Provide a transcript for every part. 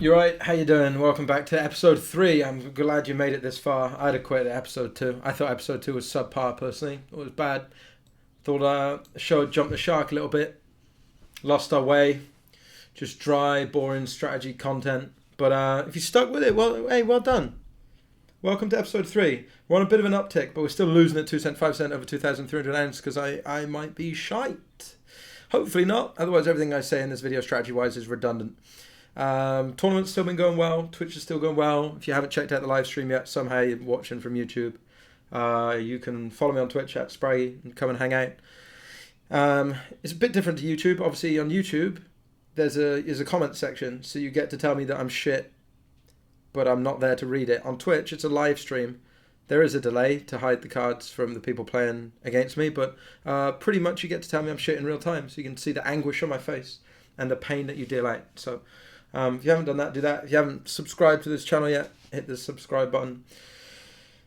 You're right. How you doing? Welcome back to episode 3. I'm glad you made it this far. I'd have quit at episode 2. I thought episode 2 was subpar personally. It was bad. Thought the show had jumped the shark a little bit. Lost our way. Just dry, boring strategy content. But if you stuck with it, well, hey, well done. Welcome to episode 3. We're on a bit of an uptick, but we're still losing at 2 cent, 5 cent over 2,300 ounce because I might be shite. Hopefully not. Otherwise, everything I say in this video strategy-wise is redundant. Tournament's still been going well. Twitch is still going well. If you haven't checked out the live stream yet, somehow you're watching from YouTube, you can follow me on Twitch at Spray and come and hang out. It's a bit different to YouTube. Obviously, on YouTube, there's a comment section, so you get to tell me that I'm shit, but I'm not there to read it. On Twitch, it's a live stream. There is a delay to hide the cards from the people playing against me, but pretty much you get to tell me I'm shit in real time, so you can see the anguish on my face and the pain that you deal out. So if you haven't done that, do that. If you haven't subscribed to this channel yet, hit the subscribe button.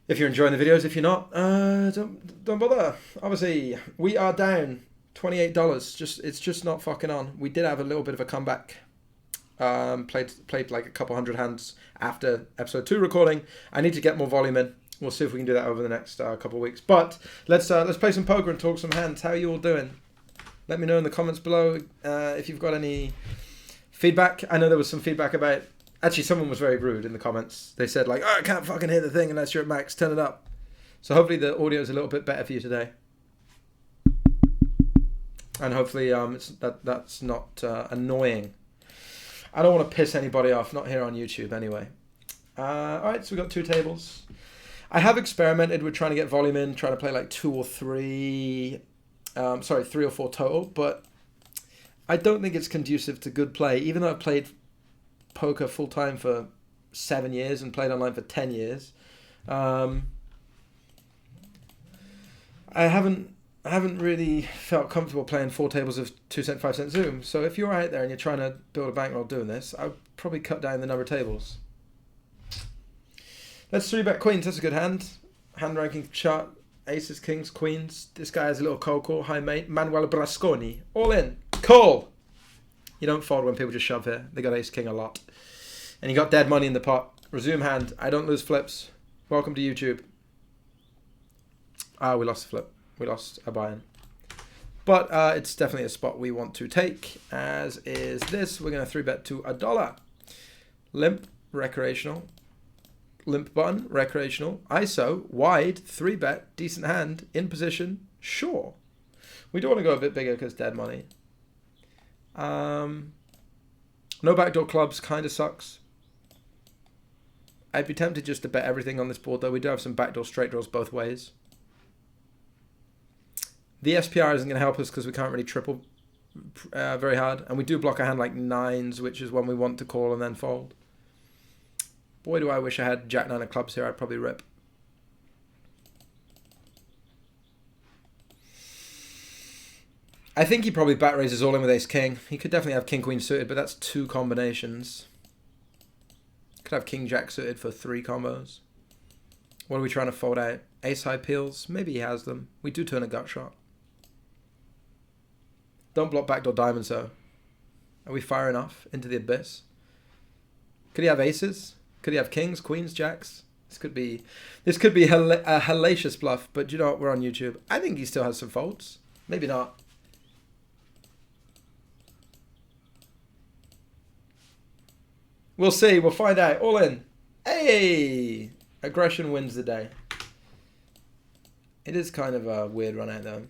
If you're enjoying the videos, if you're not, don't bother. Obviously, we are down $28. It's just not fucking on. We did have a little bit of a comeback. Played like a couple hundred hands after episode 2 recording. I need to get more volume in. We'll see if we can do that over the next couple of weeks. But let's play some poker and talk some hands. How are you all doing? Let me know in the comments below if you've got any feedback. I know there was some feedback about... Actually, someone was very rude in the comments. They said, like, oh, I can't fucking hear the thing unless you're at max. Turn it up. So hopefully the audio is a little bit better for you today. And hopefully that's not annoying. I don't want to piss anybody off. Not here on YouTube, anyway. Alright, so we've got 2 tables. I have experimented with trying to get volume in, trying to play like 2 or 3... 3 or 4 total, but I don't think it's conducive to good play. Even though I've played poker full time for 7 years and played online for 10 years, I haven't really felt comfortable playing 4 tables of 2 cent, 5 cent Zoom. So if you're out there and you're trying to build a bankroll doing this, I'd probably cut down the number of tables. Let's 3-bet queens. That's a good hand. Hand ranking chart. Aces, kings, queens. This guy has a little cold call. High mate. Manuel Brasconi. All in. Call. You don't fold when people just shove here. They got ace king a lot. And you got dead money in the pot. Resume hand. I don't lose flips. Welcome to YouTube. We lost a flip. We lost a buy-in. But it's definitely a spot we want to take. As is this. We're going to 3-bet to $1. Limp. Recreational. Limp button, recreational, ISO, wide, 3-bet, decent hand, in position, sure. We do want to go a bit bigger because dead money. No backdoor clubs, kind of sucks. I'd be tempted just to bet everything on this board, though. We do have some backdoor straight draws both ways. The SPR isn't going to help us because we can't really triple very hard. And we do block a hand like 9s, which is one we want to call and then fold. Boy, do I wish I had Jack 9 of clubs here. I'd probably rip. I think he probably bat raises all in with ace king. He could definitely have king queen suited, but that's 2 combinations. Could have king jack suited for 3 combos. What are we trying to fold out? Ace high peels? Maybe he has them. We do turn a gut shot. Don't block backdoor diamonds though. Are we firing off into the abyss? Could he have aces? Could he have kings, queens, jacks? This could be a hellacious bluff, but you know what? We're on YouTube. I think he still has some folds. Maybe not. We'll see. We'll find out. All in. Hey! Aggression wins the day. It is kind of a weird run out though.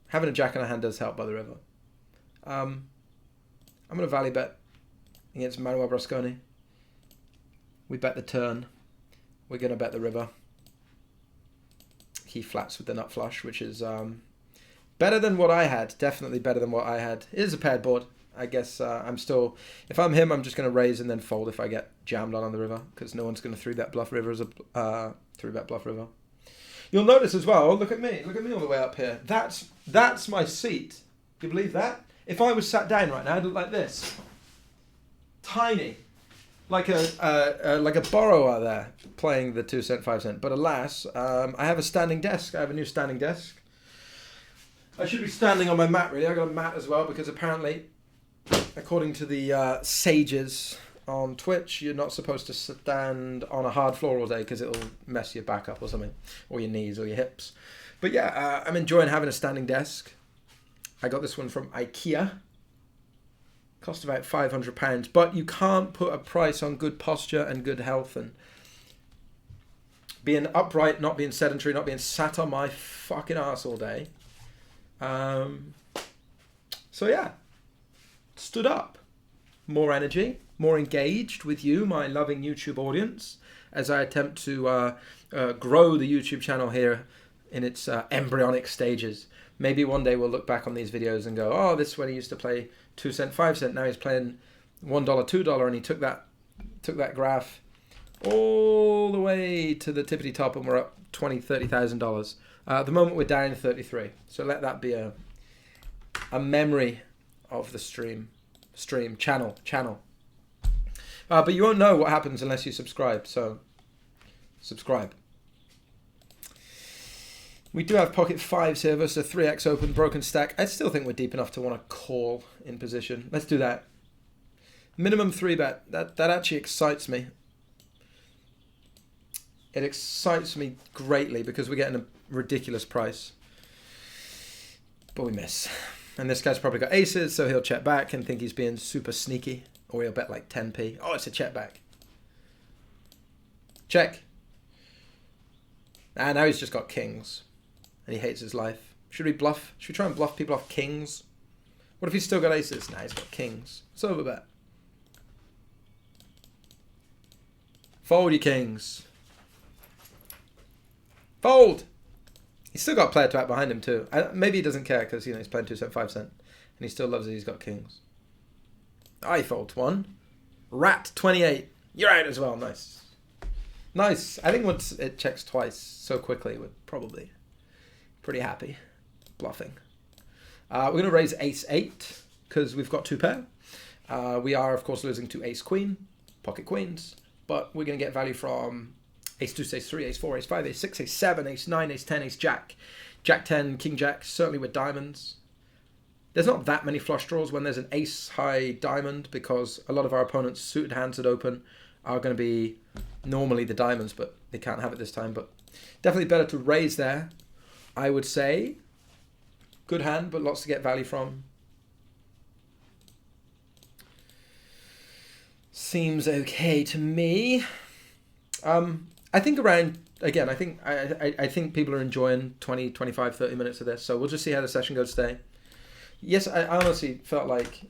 Having a jack in our hand does help by the river. I'm going to value bet against Manuel Brasconi. We bet the turn. We're going to bet the river. He flats with the nut flush, which is better than what I had. Definitely better than what I had. It is a paired board. I guess I'm still... If I'm him, I'm just going to raise and then fold if I get jammed on the river, because no one's going to 3-bet bluff river as a 3-bet bluff river. You'll notice as well, look at me. Look at me all the way up here. That's my seat. Do you believe that? If I was sat down right now, I'd look like this. Tiny. Like a borrower there, playing the 2 cent, 5 cent. But alas, I have a standing desk. I have a new standing desk. I should be standing on my mat, really. I got a mat as well, because apparently, according to the sages on Twitch, you're not supposed to stand on a hard floor all day because it'll mess your back up or something, or your knees or your hips. But yeah, I'm enjoying having a standing desk. I got this one from IKEA. Cost about £500, but you can't put a price on good posture and good health and being upright, not being sedentary, not being sat on my fucking ass all day. So yeah, stood up. More energy, more engaged with you, my loving YouTube audience, as I attempt to grow the YouTube channel here in its embryonic stages. Maybe one day we'll look back on these videos and go, oh, this is when he used to play 2 cent, 5 cent. Now he's playing $1, $2, and he took that graph all the way to the tippity top, and we're up $20,000, $30,000. At the moment, we're down 33. So let that be a memory of the channel. But you won't know what happens unless you subscribe. So subscribe. We do have pocket 5s here versus a 3x open broken stack. I still think we're deep enough to want to call in position. Let's do that. Minimum 3-bet. That actually excites me. It excites me greatly because we're getting a ridiculous price. But we miss. And this guy's probably got aces, so he'll check back and think he's being super sneaky. Or he'll bet like 10p. Oh, it's a check back. Check. Ah, now he's just got kings. And he hates his life. Should we bluff? Should we try and bluff people off kings? What if he's still got aces? Nah, he's got kings. It's over bet. Fold, you kings. Fold! He's still got player to act behind him too. Maybe he doesn't care because he's playing 2 cent, 5 cent. And he still loves that he's got kings. I fold 1. Rat 28. You're out as well. Nice. Nice. I think once it checks twice so quickly, we're probably pretty happy. Bluffing. We're going to raise ace 8 because we've got 2 pair. We are, of course, losing to ace queen, pocket queens. But we're going to get value from ace 2, ace 3, ace 4, ace 5, ace 6, ace 7, ace 9, ace 10, ace jack, jack 10, king jack, certainly with diamonds. There's not that many flush draws when there's an ace high diamond because a lot of our opponents' suited hands that open are going to be normally the diamonds, but they can't have it this time. But definitely better to raise there, I would say. Good hand, but lots to get value from. Seems okay to me. I think around, again, I think people are enjoying 20, 25, 30 minutes of this. So we'll just see how the session goes today. Yes, I honestly felt like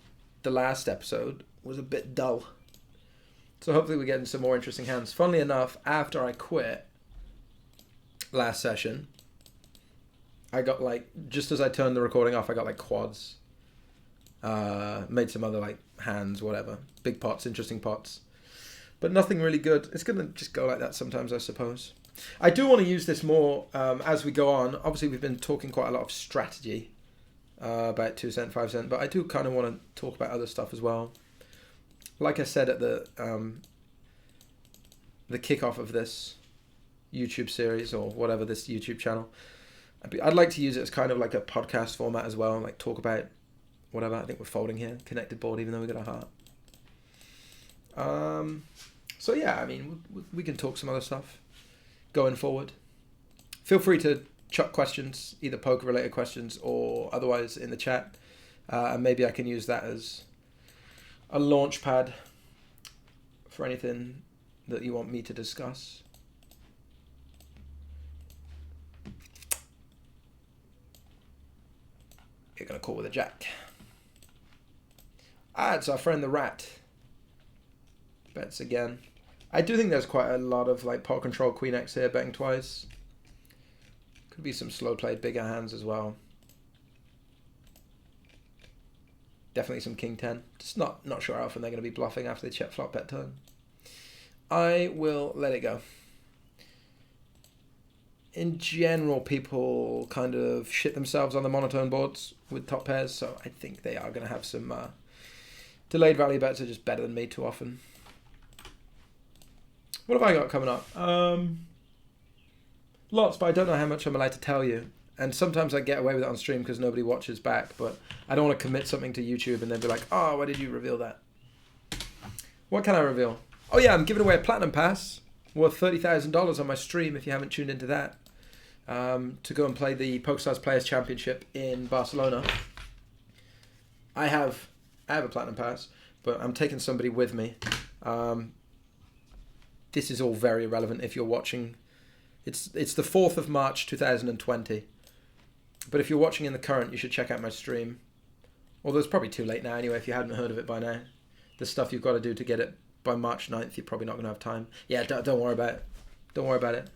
the last episode was a bit dull. So hopefully we're getting some more interesting hands. Funnily enough, after I quit last session, I got just as I turned the recording off, I got quads. Made some other hands, whatever. Big pots, interesting pots. But nothing really good. It's going to just go like that sometimes, I suppose. I do want to use this more as we go on. Obviously, we've been talking quite a lot of strategy about 2 cent, 5 cent, but I do kind of want to talk about other stuff as well. Like I said at the kickoff of this YouTube series or whatever, this YouTube channel, I'd like to use it as kind of like a podcast format as well, and talk about whatever. I think we're folding here, connected board, even though we got a heart. So yeah, I mean, we can talk some other stuff going forward. Feel free to chuck questions, either poker-related questions or otherwise in the chat. And maybe I can use that as a launch pad for anything that you want me to discuss. You're going to call with a jack. It's our friend the rat. Bets again. I do think there's quite a lot of pot control queen X here betting twice. Could be some slow played bigger hands as well. Definitely some king 10. Just not sure how often they're going to be bluffing after they check flop bet turn. I will let it go. In general, people kind of shit themselves on the monotone boards with top pairs, so I think they are going to have some delayed value bets are just better than me too often. What have I got coming up? Lots, but I don't know how much I'm allowed to tell you. And sometimes I get away with it on stream because nobody watches back, but I don't want to commit something to YouTube and then be like, oh, why did you reveal that? What can I reveal? Oh yeah, I'm giving away a Platinum Pass worth $30,000 on my stream if you haven't tuned into that. To go and play the PokerStars Players Championship in Barcelona. I have a Platinum Pass, but I'm taking somebody with me. This is all very relevant if you're watching. It's the 4th of March 2020. But if you're watching in the current, you should check out my stream. Although it's probably too late now anyway if you hadn't heard of it by now. The stuff you've got to do to get it by March 9th, you're probably not going to have time. Yeah, don't worry about it. Don't worry about it.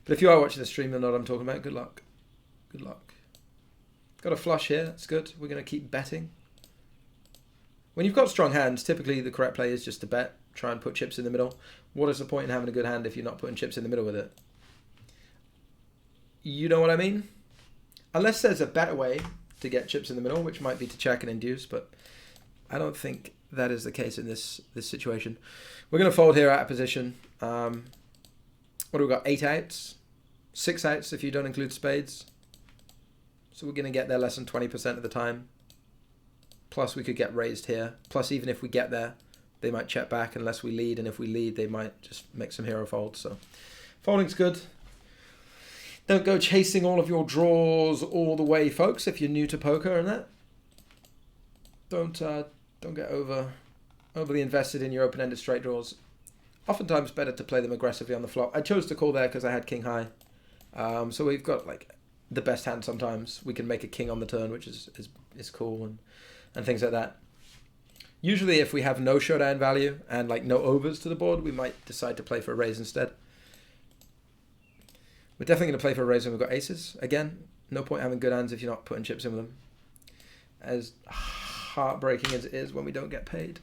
But if you are watching the stream, you'll know what I'm talking about. Good luck. Good luck. Got a flush here. That's good. We're going to keep betting. When you've got strong hands, typically the correct play is just to bet. Try and put chips in the middle. What is the point in having a good hand if you're not putting chips in the middle with it? You know what I mean? Unless there's a better way to get chips in the middle, which might be to check and induce, but I don't think that is the case in this situation. We're going to fold here out of position. What do we got? 8 outs? 6 outs if you don't include spades. So we're going to get there less than 20% of the time. Plus we could get raised here. Plus even if we get there, they might check back unless we lead. And if we lead, they might just make some hero folds. So folding's good. Don't go chasing all of your draws all the way, folks, if you're new to poker and that. Don't get overly invested in your open-ended straight draws. Oftentimes better to play them aggressively on the flop. I chose to call there because I had king high. So we've got like the best hand sometimes. We can make a king on the turn, which is cool and things like that. Usually if we have no showdown value and like no overs to the board, we might decide to play for a raise instead. We're definitely going to play for a raise when we've got aces. Again, no point having good hands if you're not putting chips in with them. As heartbreaking as it is when we don't get paid.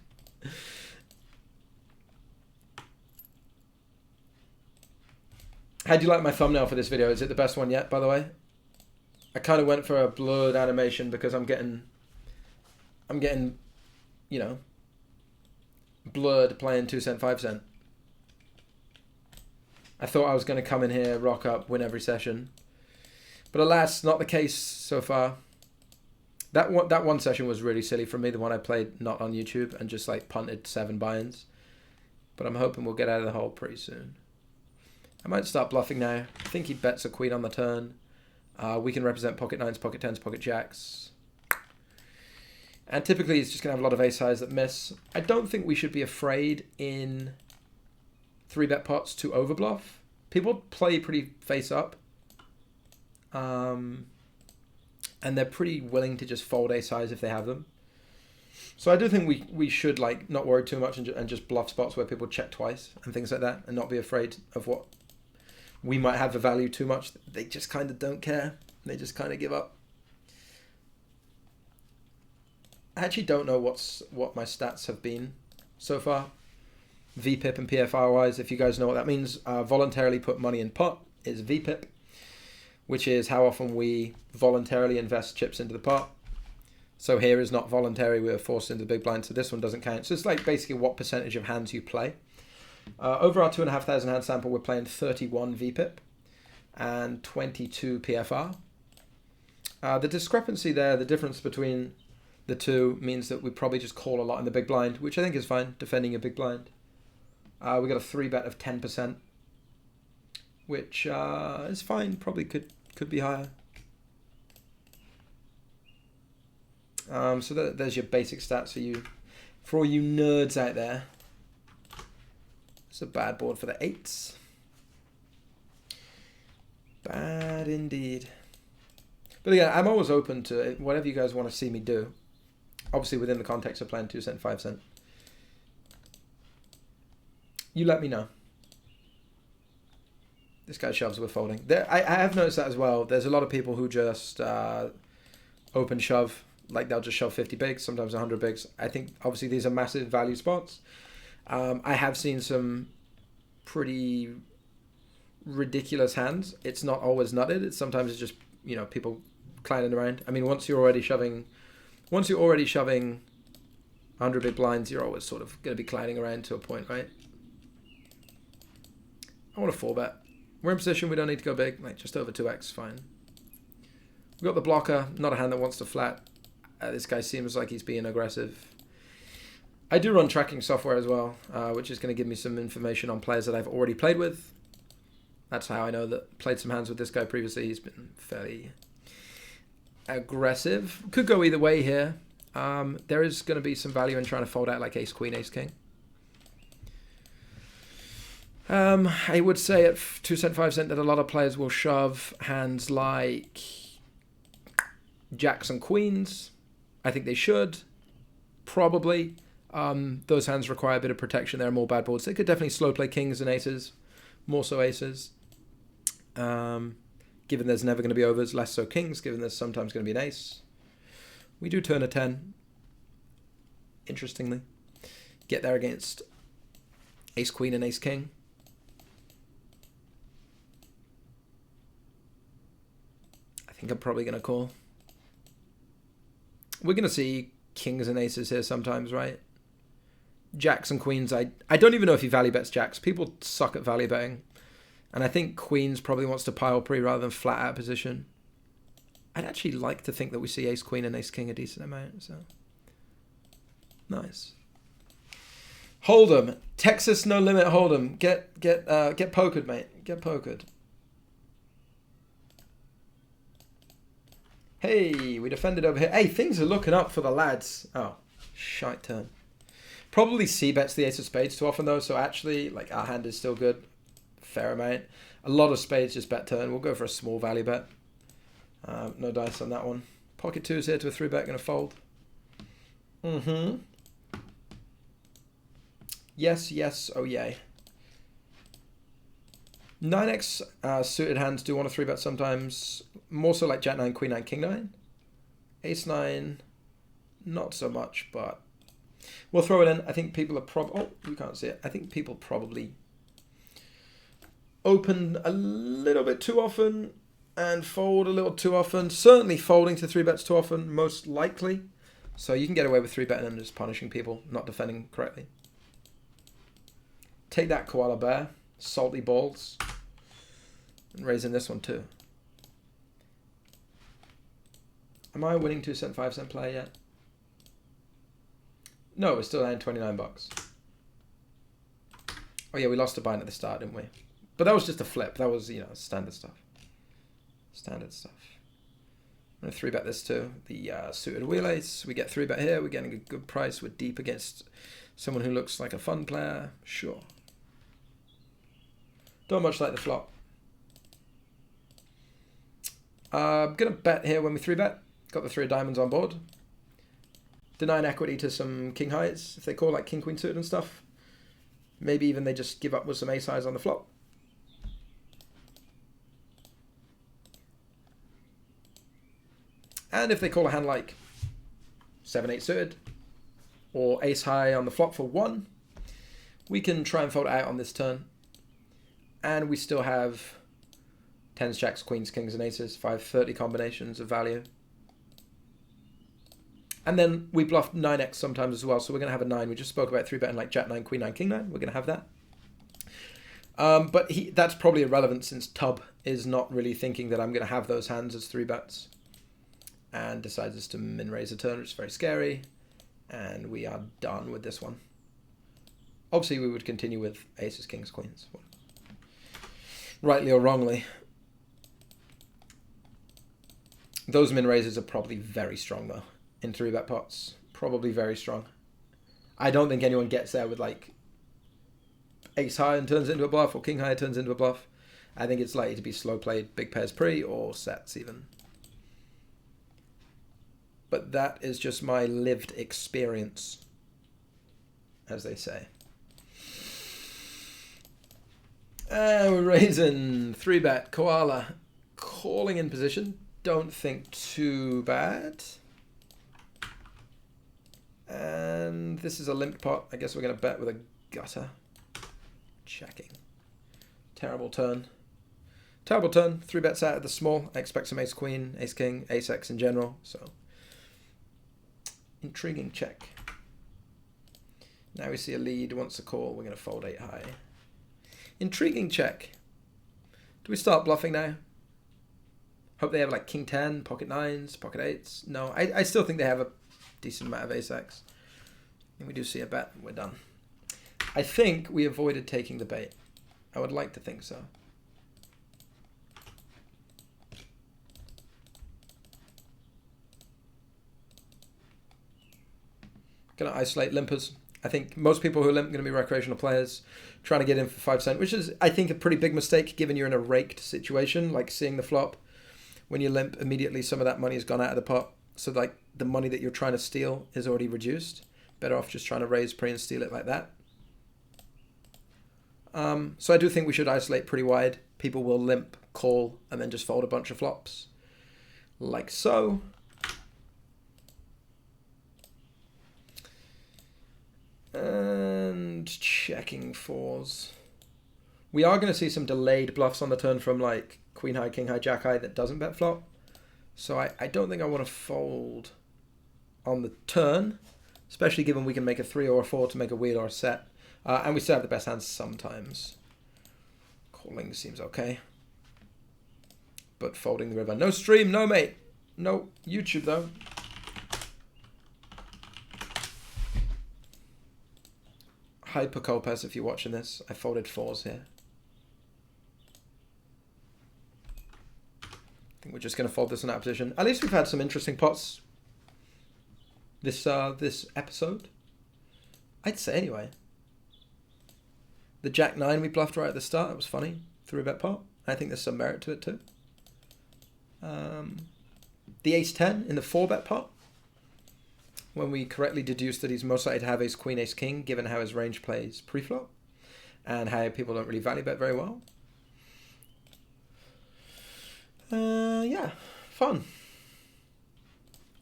How do you like my thumbnail for this video? Is it the best one yet, by the way? I kind of went for a blurred animation because I'm getting, you know, blurred playing 2 cent, 5 cent. I thought I was going to come in here, rock up, win every session. But alas, not the case so far. That one session was really silly for me, the one I played not on YouTube and just like punted 7 buy-ins. But I'm hoping we'll get out of the hole pretty soon. I might start bluffing now. I think he bets a queen on the turn. We can represent pocket 9s, pocket 10s, pocket jacks. And typically he's just going to have a lot of ace highs that miss. I don't think we should be afraid in 3-bet pots to overbluff. People play pretty face up. And they're pretty willing to just fold ace highs if they have them. So I do think we should like not worry too much and just bluff spots where people check twice and things like that and not be afraid of what we might have a value too much. They just kind of don't care. They just kind of give up. I actually don't know what my stats have been so far. VPIP and PFR wise, if you guys know what that means, voluntarily put money in pot is VPIP, which is how often we voluntarily invest chips into the pot. So here is not voluntary, we're forced into the big blind, so this one doesn't count. So it's like basically what percentage of hands you play. Over our 2,500 hand sample, we're playing 31 VPIP and 22 PFR. The discrepancy there, the difference between the two means that we probably just call a lot in the big blind, which I think is fine, defending a big blind. We got a 3-bet of 10%, which is fine, probably could be higher. So there's your basic stats for all you nerds out there. It's a bad board for the 8s. Bad indeed. But again, I'm always open to whatever you guys want to see me do. Obviously within the context of playing 2 cent, 5 cent. You let me know. This guy shoves with folding. I have noticed that as well. There's a lot of people who just open shove. Like they'll just shove 50 bigs, sometimes 100 bigs. I think obviously these are massive value spots. I have seen some pretty ridiculous hands. It's not always nutted. Sometimes it's just, you know, people clowning around. I mean, once you're already shoving 100 big blinds, you're always sort of going to be clowning around to a point, right? I want a 4-bet. We're in position, we don't need to go big, like just over 2x, fine. We've got the blocker, not a hand that wants to flat. This guy seems like he's being aggressive. I do run tracking software as well, which is going to give me some information on players that I've already played with. That's how I know that played some hands with this guy previously. He's been fairly aggressive. Could go either way here. There is going to be some value in trying to fold out like ace queen, ace king. I would say at 2 cent, 5 cent that a lot of players will shove hands like jacks and queens. I think they should. Probably. Those hands require a bit of protection. There are more bad boards. They could definitely slow play kings and aces. More so aces. Given there's never going to be overs, less so kings, given there's sometimes going to be an ace. We do turn a 10. Interestingly. Get there against ace queen and ace king. I think I'm probably going to call. We're going to see kings and aces here sometimes, right? Jacks and queens, I don't even know if he value bets jacks. People suck at value betting. And I think queens probably wants to pile pre rather than flat out position. I'd actually like to think that we see ace queen and ace king a decent amount. So nice. Hold'em. Texas No Limit Hold'em. Get pokered, mate. Get pokered. Hey, we defended over here. Hey, things are looking up for the lads. Oh, shite turn. Probably c-bets the ace of spades too often though, so actually, like, our hand is still good. Fair amount. A lot of spades just bet turn. We'll go for a small value bet. No dice on that one. Pocket twos here to a 3-bet, gonna fold. Yes, oh yay. 9x suited hands do want to 3-bet sometimes. More so like Jack 9, Queen 9, King 9. Ace 9, not so much, but we'll throw it in. I think people are oh, you can't see it. I think people probably open a little bit too often and fold a little too often. Certainly folding to 3-bets too often, most likely. So you can get away with 3-betting and just punishing people, not defending correctly. Take that, Koala Bear. Salty balls. And raising this one too. Am I winning 2 cent, 5 cent play yet? No, we're still down 29 bucks. Oh yeah, we lost a bind at the start, didn't we? But that was just a flip. That was, standard stuff. Standard stuff. I'm going to 3-bet this too. The suited wheel ace. We get 3-bet here. We're getting a good price. We're deep against someone who looks like a fun player. Sure. Don't much like the flop. I'm going to bet here when we 3-bet. Got the 3 of diamonds on board. Denying equity to some king highs. If they call like king queen suited and stuff. Maybe even they just give up with some ace highs on the flop. And if they call a hand like 7-8 suited or ace high on the flop for 1, we can try and fold it out on this turn. And we still have 10s, jacks, queens, kings, and aces, 530 combinations of value. And then we bluff 9x sometimes as well, so we're going to have a 9. We just spoke about 3-betting like jack 9, queen 9, king 9. We're going to have that. But that's probably irrelevant since Tub is not really thinking that I'm going to have those hands as 3-bets. And decides us to min-raise a turn, which is very scary. And we are done with this one. Obviously, we would continue with aces, kings, queens. Rightly or wrongly. Those min-raises are probably very strong, though, in 3-bet pots. Probably very strong. I don't think anyone gets there with, like, ace high and turns it into a bluff, or king high turns into a bluff. I think it's likely to be slow played, big pairs pre, or sets even. But that is just my lived experience, as they say. And we're raising 3-bet Koala. Calling in position. Don't think too bad. And this is a limp pot. I guess we're going to bet with a gutter. Checking. Terrible turn. Terrible turn. 3-bets out of the small. I expect some ace queen, ace king, ace x in general. So intriguing check. Now we see a lead. Wants a call. We're going to fold 8 high. Intriguing check. Do we start bluffing now? Hope they have like king 10, pocket 9s, pocket 8s. No, I still think they have a decent amount of ace x. And we do see a bet. We're done. I think we avoided taking the bait. I would like to think so. Going to isolate limpers. I think most people who limp are going to be recreational players trying to get in for 5 cent, which is, I think, a pretty big mistake given you're in a raked situation, like seeing the flop. When you limp, immediately some of that money has gone out of the pot. So like the money that you're trying to steal is already reduced. Better off just trying to raise pre and steal it like that. So I do think we should isolate pretty wide. People will limp, call, and then just fold a bunch of flops. Like so. And checking fours. We are going to see some delayed bluffs on the turn from like queen high, king high, jack high that doesn't bet flop. So I don't think I want to fold on the turn, especially given we can make a 3 or a 4 to make a wheel or a set. And we still have the best hands sometimes. Calling seems okay. But folding the river. No stream, no mate. No YouTube though. Hyper Copes if you're watching this. I folded 4s here. I think we're just going to fold this in that position. At least we've had some interesting pots this episode. I'd say anyway. The Jack 9 we bluffed right at the start. That was funny. 3-bet pot. I think there's some merit to it too. The Ace 10 in the 4-bet pot. When we correctly deduced that he's most likely to have Ace Queen, Ace King, given how his range plays pre-flop. And how people don't really value bet very well. Yeah, fun.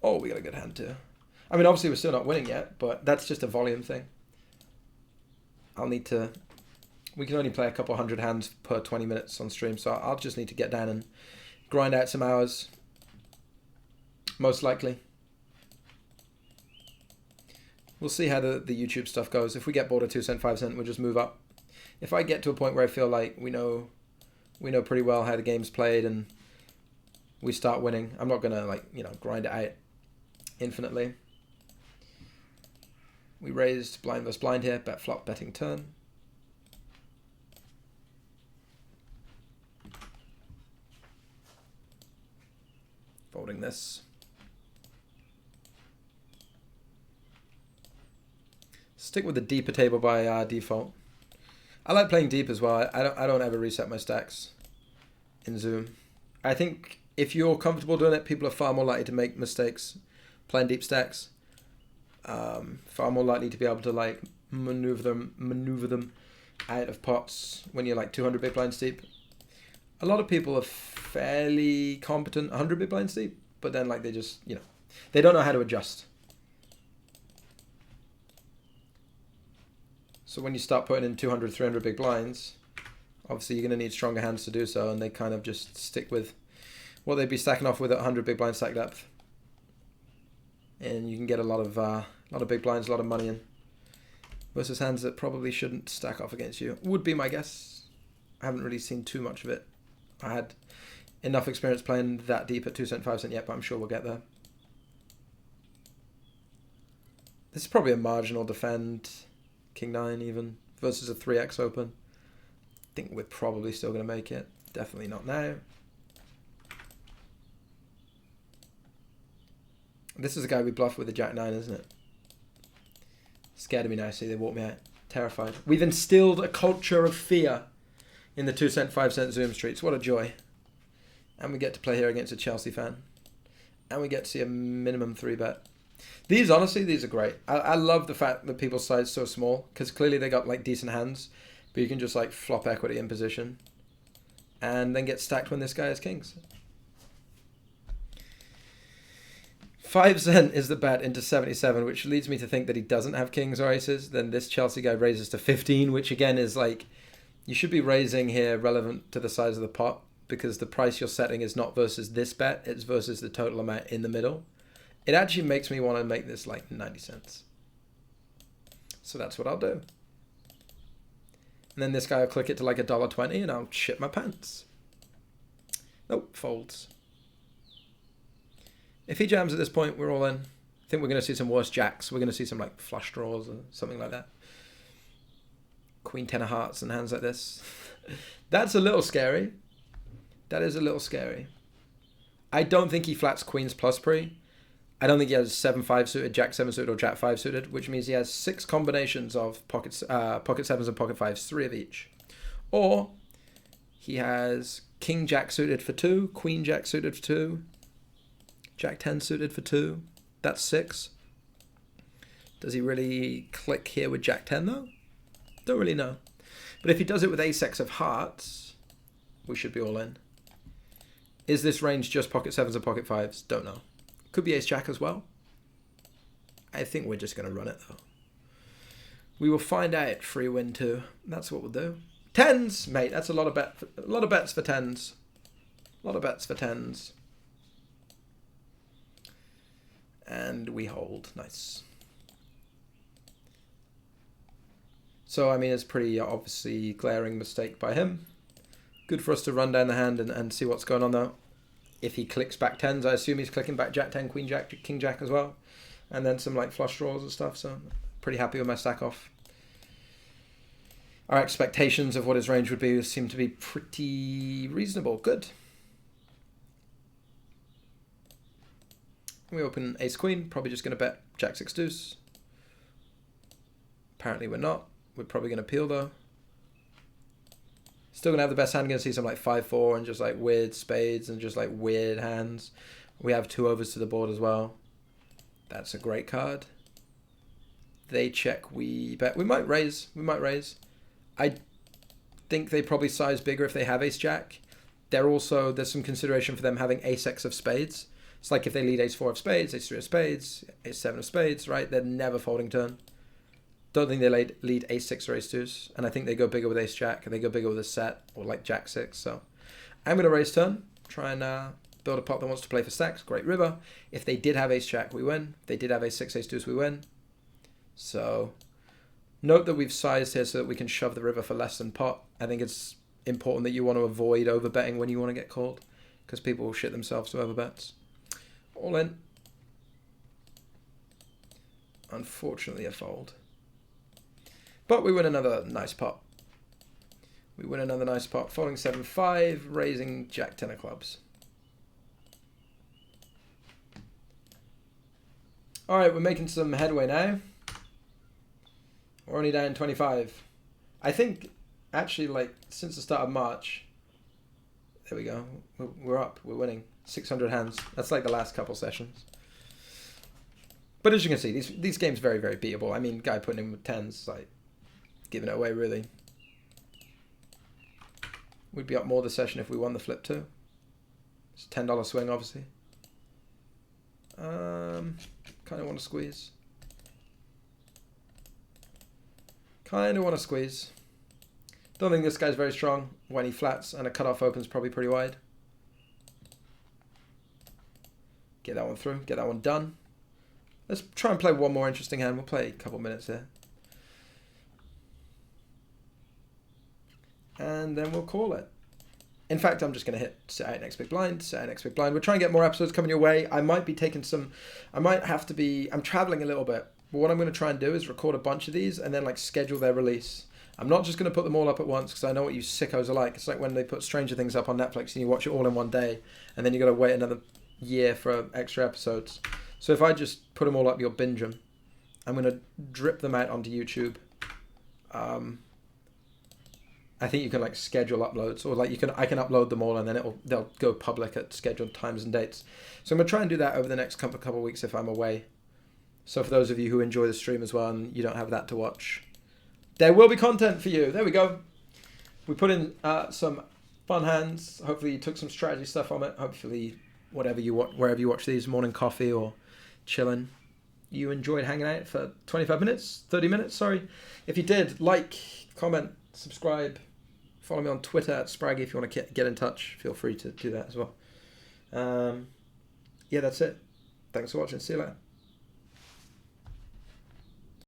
Oh, we got a good hand too. I mean, obviously we're still not winning yet, but that's just a volume thing. I'll need to... We can only play a couple hundred hands per 20 minutes on stream, so I'll just need to get down and grind out some hours. Most likely. We'll see how the YouTube stuff goes. If we get bored of 2 cent, 5 cent, we'll just move up. If I get to a point where I feel like we know pretty well how the game's played and we start winning, I'm not gonna grind it out infinitely. We raised blind versus blind here, bet flop, betting turn. Folding this. Stick with the deeper table by default. I like playing deep as well. I don't ever reset my stacks in Zoom. I think if you're comfortable doing it, people are far more likely to make mistakes playing deep stacks. Far more likely to be able to like maneuver them out of pots when you're like 200 big blinds deep. A lot of people are fairly competent 100 big blinds deep, but then like they just, they don't know how to adjust. So when you start putting in 200, 300 big blinds, obviously you're going to need stronger hands to do so, and they kind of just stick with what they'd be stacking off with at 100 big blind stack depth. And you can get a lot of big blinds, a lot of money in. Versus hands that probably shouldn't stack off against you, would be my guess. I haven't really seen too much of it. I had enough experience playing that deep at 2 cent, 5 cent yet, but I'm sure we'll get there. This is probably a marginal defend. King 9 even, versus a 3x open. I think we're probably still going to make it. Definitely not now. This is the guy we bluffed with the Jack 9, isn't it? Scared of me now, see, they walked me out. Terrified. We've instilled a culture of fear in the 2 cent, 5 cent Zoom streets. What a joy. And we get to play here against a Chelsea fan. And we get to see a minimum 3-bet. These, honestly, these are great. I love the fact that people's side's so small, because clearly they got like decent hands, but you can just like flop equity in position and then get stacked when this guy has kings. 5 cent is the bet into 77, which leads me to think that he doesn't have kings or aces. Then this Chelsea guy raises to 15, which again is like, you should be raising here relevant to the size of the pot, because the price you're setting is not versus this bet, it's versus the total amount in the middle. It actually makes me want to make this like 90 cents. So that's what I'll do. And then this guy will click it to like $1.20 and I'll shit my pants. Nope, folds. If he jams at this point, we're all in. think we're going to see some worse jacks. We're going to see some like flush draws or something like that. Queen 10 of hearts and hands like this. That's a little scary. That is a little scary. I don't think he flats queens plus pre. I don't think he has 7-5 suited, Jack 7 suited, or Jack 5 suited, which means he has 6 combinations of pocket 7s and pocket 5s, 3 of each. Or he has King Jack suited for 2, Queen Jack suited for 2, Jack 10 suited for 2. That's 6. Does he really click here with Jack 10 though? Don't really know. But if he does it with Ace-X of hearts, we should be all in. Is this range just pocket 7s and pocket 5s? Don't know. Could be Ace-Jack as well. I think we're just going to run it though. We will find out. Free win too. That's what we'll do. 10s, mate. That's a lot of bets for 10s. A lot of bets for 10s. And we hold. Nice. So, I mean, it's pretty obviously glaring mistake by him. Good for us to run down the hand and see what's going on though. If he clicks back 10s, I assume he's clicking back Jack 10, Queen Jack, King Jack as well. And then some like flush draws and stuff. So, pretty happy with my stack off. Our expectations of what his range would be seem to be pretty reasonable. Good. We open Ace Queen, probably just going to bet Jack 6 deuce. Apparently we're not. We're probably going to peel though. Still going to have the best hand. Going to see some like 5-4 and just like weird spades and just like weird hands. We have 2 overs to the board as well. That's a great card. They check, we bet. We might raise. We might raise. I think they probably size bigger if they have Ace Jack. There's some consideration for them having Ace-X of spades. It's like if they lead Ace-4 of spades, Ace-3 of spades, Ace-7 of spades, right? They're never folding turn. Don't think they lead Ace-6 or Ace-2s. And I think they go bigger with Ace-Jack, and they go bigger with a set, or like Jack-6. So I'm going to raise turn, try and build a pot that wants to play for stacks. Great river. If they did have Ace-Jack, we win. If they did have Ace-6, Ace-2s, we win. So note that we've sized here so that we can shove the river for less than pot. I think it's important that you want to avoid overbetting when you want to get called, because people will shit themselves to overbets. All in. Unfortunately, a fold. But we win another nice pot. We win another nice pot. Folding 7-5, raising Jack 10 of clubs. Alright, we're making some headway now. We're only down 25. I think, actually, like, since the start of March, there we go. We're up. We're winning. 600 hands. That's like the last couple sessions. But as you can see, these games very, very beatable. I mean, guy putting in with 10s, like, giving it away, really. We'd be up more this session if we won the flip, too. It's a $10 swing, obviously. Kind of want to squeeze. Kind of want to squeeze. Don't think this guy's very strong when he flats, and a cutoff opens probably pretty wide. Get that one through. Get that one done. Let's try and play one more interesting hand. We'll play a couple minutes here. And then we'll call it. In fact, I'm just going to hit sit out next big blind, sit out next big blind. We're trying to get more episodes coming your way. I might be taking some, I'm traveling a little bit. But what I'm going to try and do is record a bunch of these and then like schedule their release. I'm not just going to put them all up at once because I know what you sickos are like. It's like when they put Stranger Things up on Netflix and you watch it all in one day and then you got to wait another year for extra episodes. So if I just put them all up, you'll binge them. I'm going to drip them out onto YouTube. I think you can like schedule uploads, or like I can upload them all and then they'll go public at scheduled times and dates. So I'm gonna try and do that over the next couple of weeks if I'm away. So for those of you who enjoy the stream as well and you don't have that to watch, there will be content for you. There we go. We put in some fun hands. Hopefully you took some strategy stuff from it. Hopefully wherever you watch these, morning coffee or chilling, you enjoyed hanging out for 30 minutes, sorry. If you did, like, comment, subscribe, follow me on Twitter at Spraggy if you want to get in touch. Feel free to do that as well. Yeah, that's it. Thanks for watching. See you later.